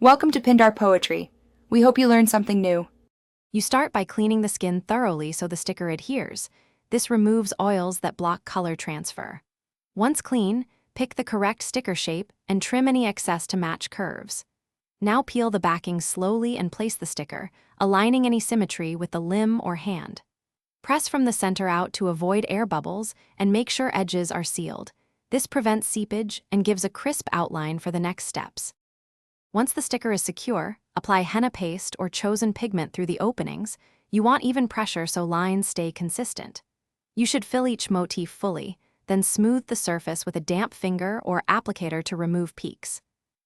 Welcome to Pindar Poetry. We hope you learned something new. You start by cleaning the skin thoroughly so the sticker adheres. This removes oils that block color transfer. Once clean, pick the correct sticker shape and trim any excess to match curves. Now peel the backing slowly and place the sticker, aligning any symmetry with the limb or hand. Press from the center out to avoid air bubbles and make sure edges are sealed. This prevents seepage and gives a crisp outline for the next steps. Once the sticker is secure, apply henna paste or chosen pigment through the openings. You want even pressure so lines stay consistent. You should fill each motif fully, then smooth the surface with a damp finger or applicator to remove peaks.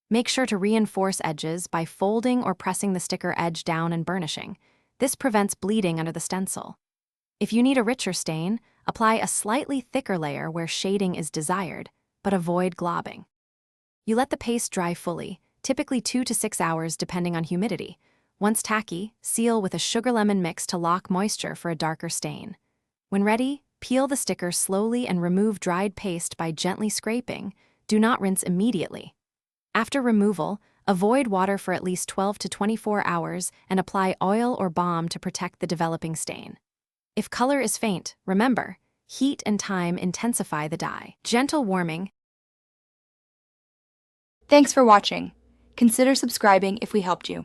Make sure to reinforce edges by folding or pressing the sticker edge down and burnishing. This prevents bleeding under the stencil. If you need a richer stain, apply a slightly thicker layer where shading is desired, but avoid globbing. You let the paste dry fully, typically 2 to 6 hours depending on humidity. Once tacky, seal with a sugar lemon mix to lock moisture for a darker stain. When ready, peel the sticker slowly and remove dried paste by gently scraping. Do not rinse immediately. After removal, avoid water for at least 12 to 24 hours and apply oil or balm to protect the developing stain. If color is faint, remember, heat and time intensify the dye. Gentle warming. Thanks for watching. Consider subscribing if we helped you.